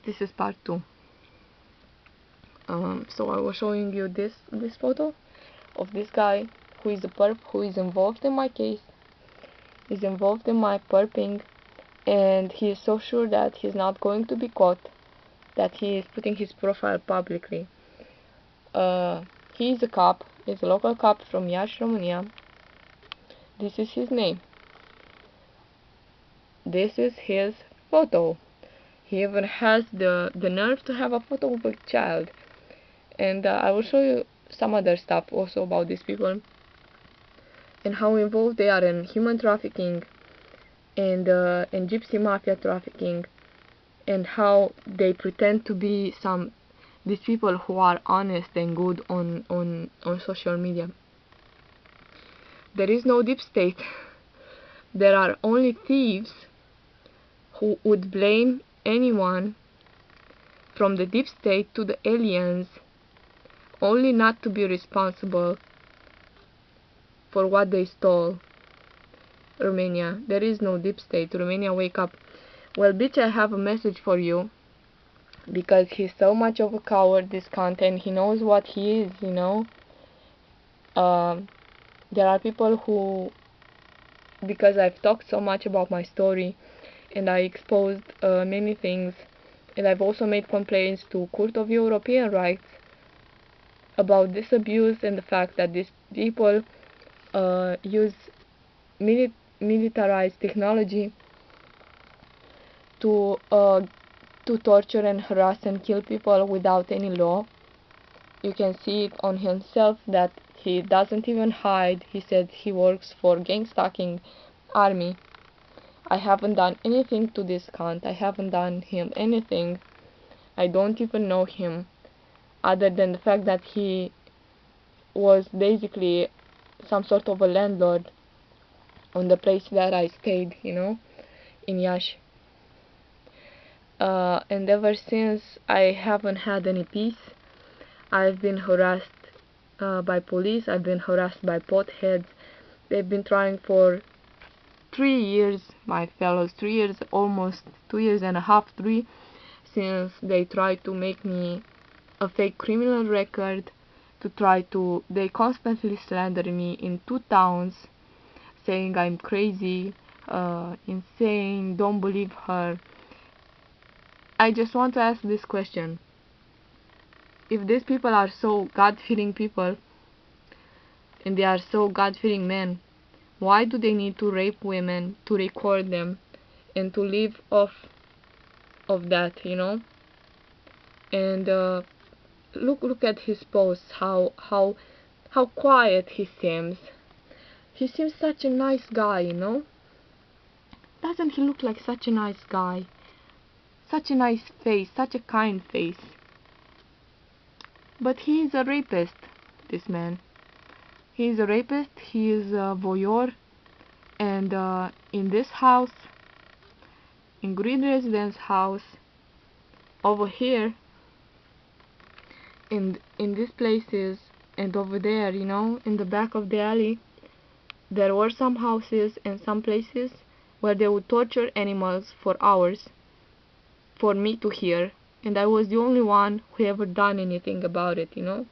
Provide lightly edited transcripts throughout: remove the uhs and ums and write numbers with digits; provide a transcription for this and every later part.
This is part 2. So I was showing you this photo of this guy who is a perp, who is involved in my case, is involved in my perping, and he is so sure that he's not going to be caught that he is putting his profile publicly. He is a cop, he's a local cop from Iași, Romania. This is his name. This is his photo. He even has the nerve to have a photo of a child. And I will show you some other stuff also about these people and how involved they are in human trafficking and gypsy mafia trafficking, and how they pretend to be these people who are honest and good on social media. There is no deep state. There are only thieves who would blame anyone from the deep state to the aliens, only not to be responsible for what they stole. Romania, there is no deep state. Romania, wake up. Well, bitch, I have a message for you, because he's so much of a coward, this content. He knows what he is, you know. There are people who, because I've talked so much about my story and I exposed many things, and I've also made complaints to Court of European Rights about this abuse and the fact that these people use militarized technology to torture and harass and kill people without any law. You can see it on himself that he doesn't even hide. He said he works for GangStalking army. I haven't done anything to this cunt. I haven't done him anything. I don't even know him, other than the fact that he was basically some sort of a landlord on the place that I stayed, you know, in Iași. And ever since, I haven't had any peace. I've been harassed by police. I've been harassed by potheads. They've been trying for 3 years, my fellows, 3 years, almost 2 years and a half, 3, since they tried to make me a fake criminal record, they constantly slander me in 2 towns, saying I'm crazy, insane, don't believe her. I just want to ask this question. If these people are so God-fearing people, and they are so God-fearing men, why do they need to rape women, to record them, and to live off of that, you know? And look at his posts, how quiet he seems. He seems such a nice guy, you know? Doesn't he look like such a nice guy? Such a nice face, such a kind face. But he is a rapist, this man. He is a rapist, he is a voyeur, and in this house, in Green Residence house, over here, in these places, and over there, you know, in the back of the alley, there were some houses and some places where they would torture animals for hours for me to hear, and I was the only one who ever done anything about it, you know.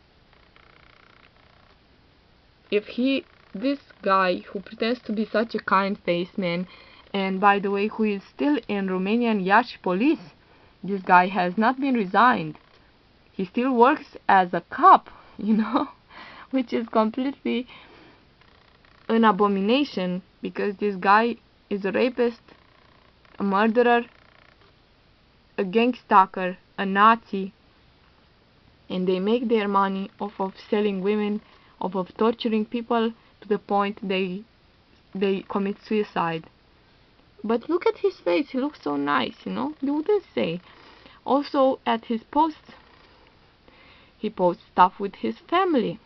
If this guy who pretends to be such a kind-faced man, and by the way, who is still in Romanian Iași police, this guy has not been resigned. He still works as a cop, you know, which is completely an abomination, because this guy is a rapist, a murderer, a gang stalker, a Nazi, and they make their money off of selling women, off of torturing people to the point they commit suicide. But look at his face, he looks so nice, you know, you wouldn't say. Also, at his posts, he posts stuff with his family.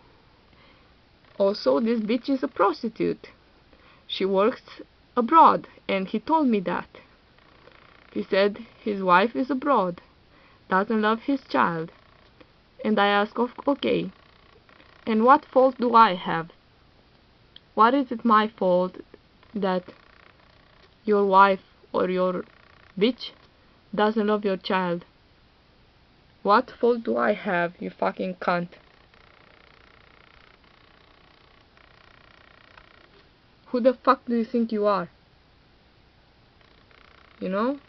Also, this bitch is a prostitute. She works abroad, and he told me that. He said his wife is abroad, doesn't love his child. And I asked, okay, and what fault do I have? What is it my fault that your wife or your bitch doesn't love your child? What fault do I have, you fucking cunt? Who the fuck do you think you are? You know?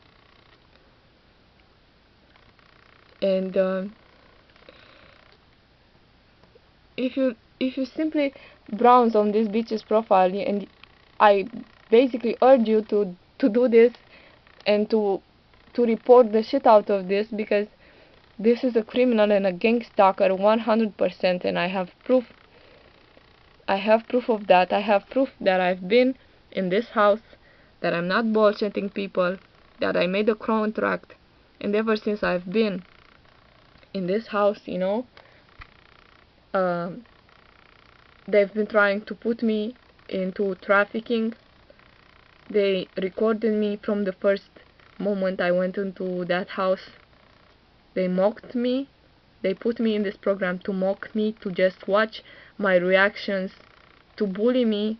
And if you simply browse on this bitch's profile, and I basically urge you to do this and to report the shit out of this, because this is a criminal and a gang stalker 100%, and I have proof. I have proof of that. I have proof that I've been in this house, that I'm not bullshitting people, that I made a contract, and ever since I've been in this house, you know, they've been trying to put me into trafficking. They recorded me from the first moment I went into that house. They mocked me. They put me in this program to mock me, to just watch my reactions, to bully me,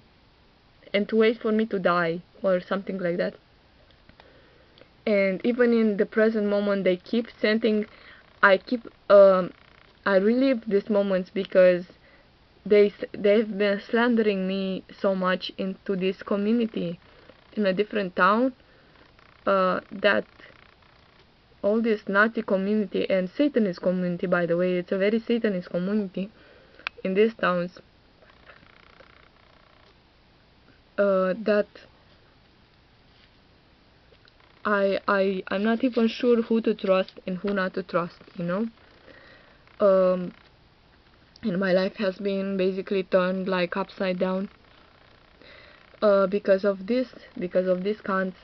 and to wait for me to die, or something like that. And even in the present moment, they keep sending, I relive these moments, because they've been slandering me so much into this community in a different town, that all this Nazi community and Satanist community, by the way, it's a very Satanist community in these towns, that I'm not even sure who to trust and who not to trust, you know. And my life has been basically turned like upside down, because of these cunts.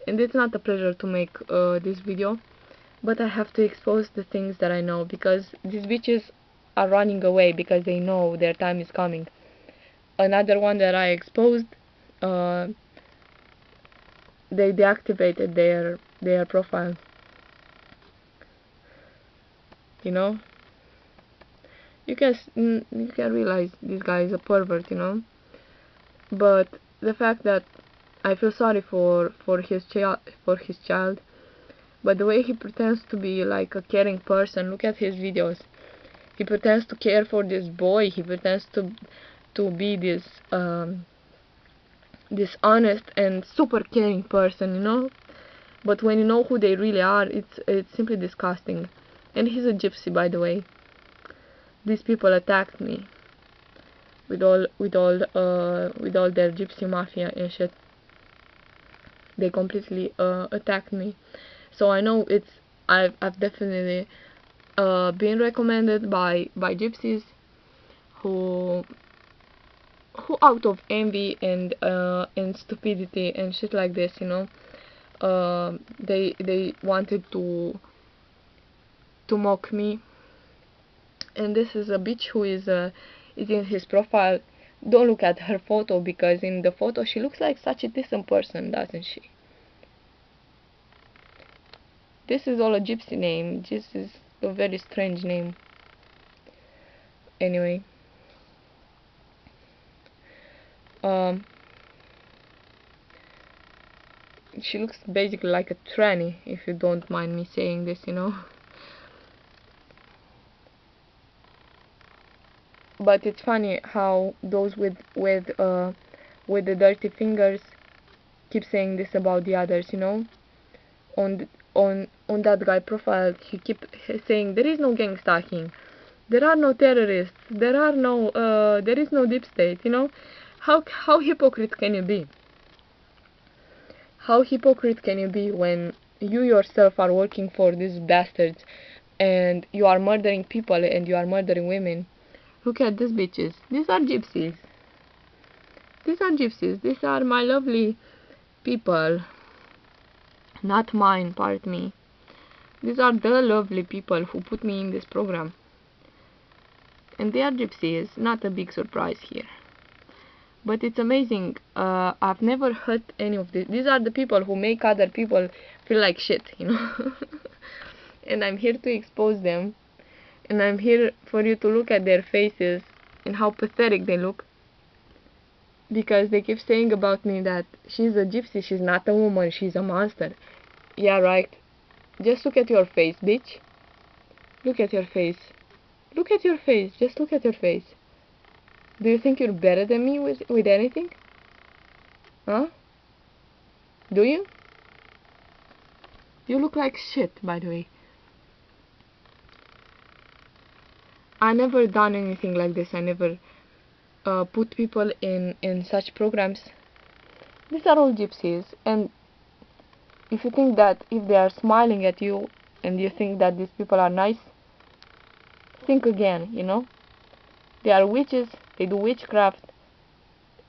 And it's not a pleasure to make this video, but I have to expose the things that I know, because these bitches are running away because they know their time is coming. Another one that I exposed, they deactivated their profile. You know, you can realize this guy is a pervert, you know. But the fact that I feel sorry for his child, but the way he pretends to be like a caring person. Look at his videos. He pretends to care for this boy. He pretends to be this this honest and super caring person, you know. But when you know who they really are, it's simply disgusting. And he's a gypsy, by the way. These people attacked me with all their gypsy mafia and shit. They completely attacked me. So I know I've definitely been recommended by gypsies who out of envy and stupidity and shit like this, you know, they wanted to mock me. And this is a bitch who is in his profile. Don't look at her photo, because in the photo she looks like such a decent person, doesn't she? This is all a gypsy name. This is a very strange name. Anyway, she looks basically like a tranny, if you don't mind me saying this, you know. But it's funny how those with the dirty fingers keep saying this about the others, you know. On that guy profile, he keep saying there is no GangStalking, there are no terrorists, there is no deep state, you know. How hypocrite can you be? How hypocrite can you be when you yourself are working for these bastards, and you are murdering people and you are murdering women? Look at these bitches. These are gypsies. These are gypsies. These are my lovely people. Not mine, pardon me. These are the lovely people who put me in this program. And they are gypsies. Not a big surprise here. But it's amazing. I've never heard any of this. These are the people who make other people feel like shit, you know. And I'm here to expose them. And I'm here for you to look at their faces and how pathetic they look. Because they keep saying about me that she's a gypsy, she's not a woman, she's a monster. Yeah, right. Just look at your face, bitch. Look at your face. Look at your face. Just look at your face. Do you think you're better than me with anything? Huh? Do you? You look like shit, by the way. I never done anything like this. I never put people in such programs. These are all gypsies, and if you think that if they are smiling at you and you think that these people are nice, think again, you know. They are witches, they do witchcraft,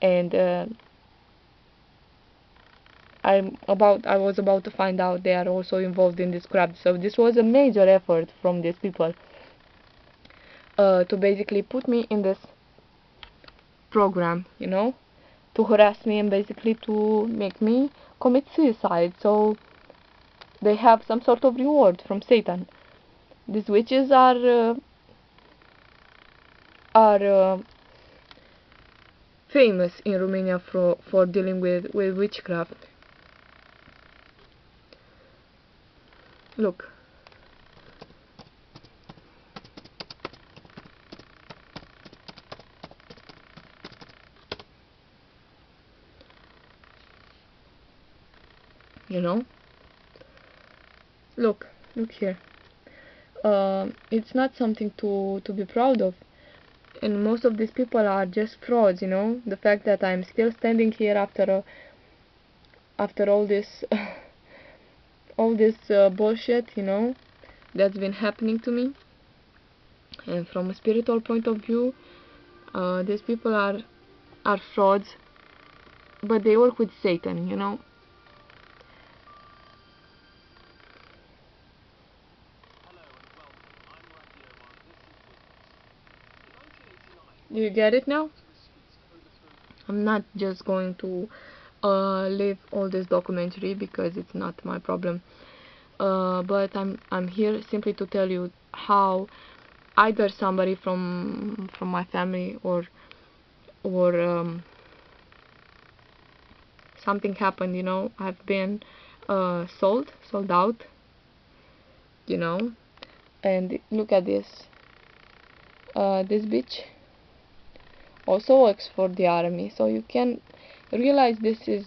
and I was about to find out they are also involved in this crap. So this was a major effort from these people to basically put me in this program, you know, to harass me and basically to make me commit suicide. So they have some sort of reward from Satan. These witches are famous in Romania for dealing with witchcraft. Look. You know? Look here. It's not something to be proud of. And most of these people are just frauds, you know. The fact that I'm still standing here after all this bullshit, you know, that's been happening to me. And from a spiritual point of view, these people are frauds, but they work with Satan, you know. Do you get it now? I'm not just going to leave all this documentary because it's not my problem. But I'm here simply to tell you how either somebody from my family or something happened, you know. I've been sold out, you know. And look at this. This bitch also works for the army, so you can realize this is